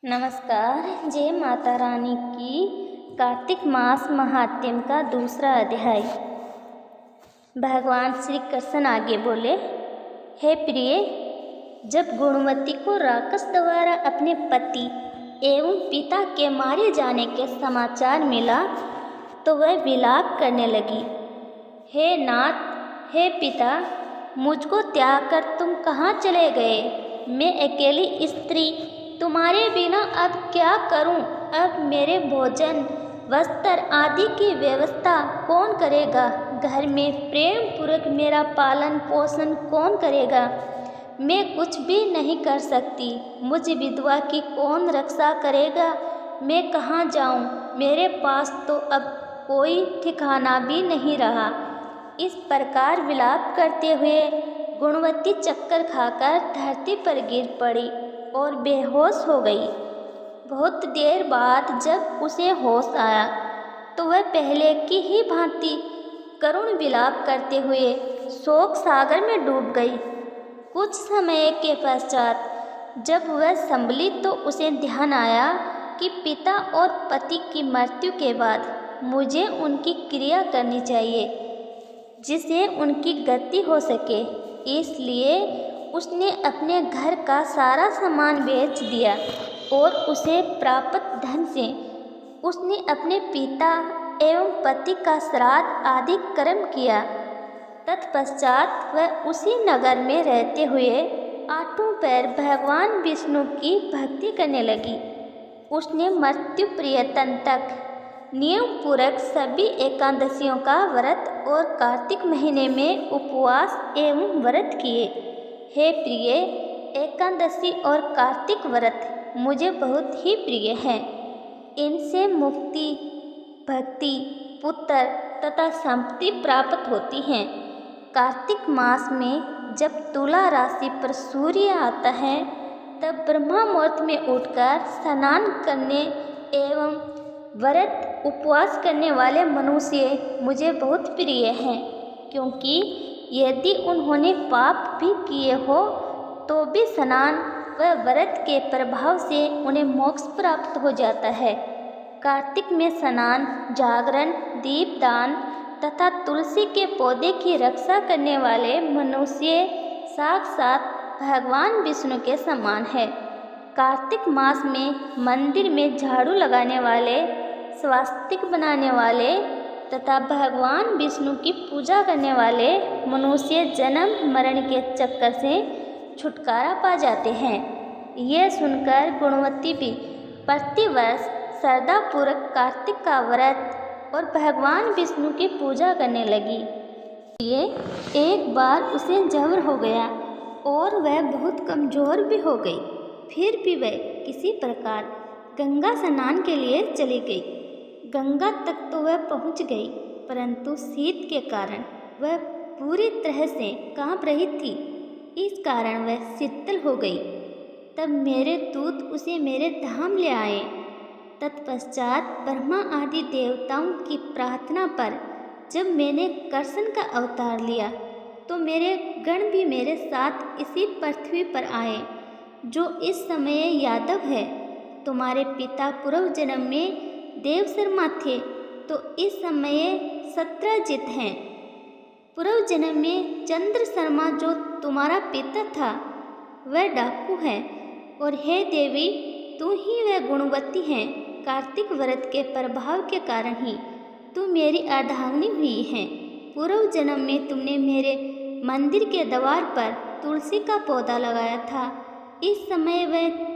नमस्कार। जय माता रानी की। कार्तिक मास महात्म्य का दूसरा अध्याय। भगवान श्री कृष्ण आगे बोले, हे प्रिय, जब गुणवती को राक्षस द्वारा अपने पति एवं पिता के मारे जाने के समाचार मिला तो वह विलाप करने लगी। हे नाथ, हे पिता, मुझको त्याग कर तुम कहाँ चले गए? मैं अकेली स्त्री तुम्हारे बिना अब क्या करूं? अब मेरे भोजन, वस्त्र आदि की व्यवस्था कौन करेगा? घर में प्रेम पूर्वक मेरा पालन पोषण कौन करेगा? मैं कुछ भी नहीं कर सकती। मुझ विधवा की कौन रक्षा करेगा? मैं कहाँ जाऊं? मेरे पास तो अब कोई ठिकाना भी नहीं रहा। इस प्रकार विलाप करते हुए गुणवती चक्कर खाकर धरती पर गिर पड़ी और बेहोश हो गई। बहुत देर बाद जब उसे होश आया तो वह पहले की ही भांति करुण विलाप करते हुए शोक सागर में डूब गई। कुछ समय के पश्चात जब वह संभली तो उसे ध्यान आया कि पिता और पति की मृत्यु के बाद मुझे उनकी क्रिया करनी चाहिए जिससे उनकी गति हो सके। इसलिए उसने अपने घर का सारा सामान बेच दिया और उसे प्राप्त धन से उसने अपने पिता एवं पति का श्राद्ध आदि कर्म किया। तत्पश्चात वह उसी नगर में रहते हुए आठों पैर भगवान विष्णु की भक्ति करने लगी। उसने मृत्यु पर्यंत तक नियम पूर्वक सभी एकादशियों का व्रत और कार्तिक महीने में उपवास एवं व्रत किए। हे प्रिय, एकादशी और कार्तिक व्रत मुझे बहुत ही प्रिय हैं। इनसे मुक्ति, भक्ति, पुत्र तथा संपत्ति प्राप्त होती हैं। कार्तिक मास में जब तुला राशि पर सूर्य आता है तब ब्रह्म मुहूर्त में उठकर स्नान करने एवं व्रत उपवास करने वाले मनुष्य मुझे बहुत प्रिय हैं, क्योंकि यदि उन्होंने पाप भी किए हो तो भी स्नान व व्रत के प्रभाव से उन्हें मोक्ष प्राप्त हो जाता है। कार्तिक में स्नान, जागरण, दीपदान तथा तुलसी के पौधे की रक्षा करने वाले मनुष्य साक्षात भगवान विष्णु के समान है। कार्तिक मास में मंदिर में झाड़ू लगाने वाले, स्वास्तिक बनाने वाले तथा भगवान विष्णु की पूजा करने वाले मनुष्य जन्म मरण के चक्कर से छुटकारा पा जाते हैं। यह सुनकर गुणवती भी प्रतिवर्ष श्रद्धापूर्वक कार्तिक का व्रत और भगवान विष्णु की पूजा करने लगी। ये एक बार उसे जबर हो गया और वह बहुत कमज़ोर भी हो गई। फिर भी वह किसी प्रकार गंगा स्नान के लिए चली गई। गंगा तक तो वह पहुंच गई, परंतु शीत के कारण वह पूरी तरह से कांप रही थी। इस कारण वह शीतल हो गई। तब मेरे दूत उसे मेरे धाम ले आए। तत्पश्चात ब्रह्मा आदि देवताओं की प्रार्थना पर जब मैंने कृष्ण का अवतार लिया तो मेरे गण भी मेरे साथ इसी पृथ्वी पर आए, जो इस समय यादव है। तुम्हारे पिता पूर्व जन्म में देव शर्मा थे तो इस समय सत्रजित हैं। पूर्व जन्म में चंद्र शर्मा जो तुम्हारा पिता था वह डाकू है, और हे देवी, तू ही वह गुणवती हैं। कार्तिक व्रत के प्रभाव के कारण ही तू मेरी अर्धांगिनी हुई है। पूर्व जन्म में तुमने मेरे मंदिर के द्वार पर तुलसी का पौधा लगाया था। इस समय वह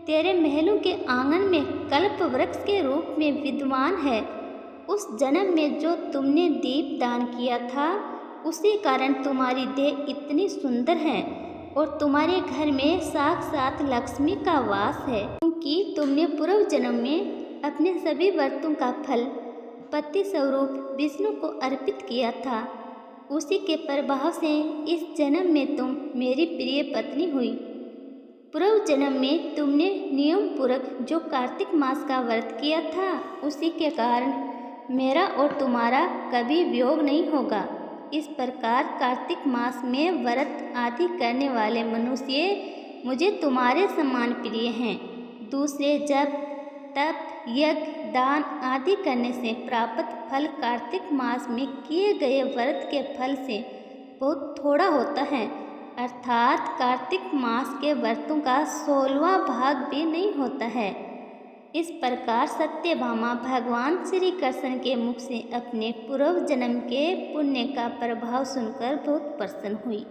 तेरे महलों के आंगन में कल्प वृक्ष के रूप में विद्यमान है। उस जन्म में जो तुमने दीप दान किया था उसी कारण तुम्हारी देह इतनी सुंदर है और तुम्हारे घर में साक्षात लक्ष्मी का वास है, क्योंकि तुमने पूर्व जन्म में अपने सभी व्रतों का फल पति स्वरूप विष्णु को अर्पित किया था। उसी के प्रभाव से इस जन्म में तुम मेरी प्रिय पत्नी हुई। पूर्व जन्म में तुमने नियम पूर्वक जो कार्तिक मास का व्रत किया था उसी के कारण मेरा और तुम्हारा कभी वियोग नहीं होगा। इस प्रकार कार्तिक मास में व्रत आदि करने वाले मनुष्य मुझे तुम्हारे समान प्रिय हैं। दूसरे जप तप यज्ञ दान आदि करने से प्राप्त फल कार्तिक मास में किए गए व्रत के फल से बहुत थोड़ा होता है, अर्थात कार्तिक मास के व्रतों का 16वां भाग भी नहीं होता है। इस प्रकार सत्यभामा भगवान श्री कृष्ण के मुख से अपने पूर्व जन्म के पुण्य का प्रभाव सुनकर बहुत प्रसन्न हुई।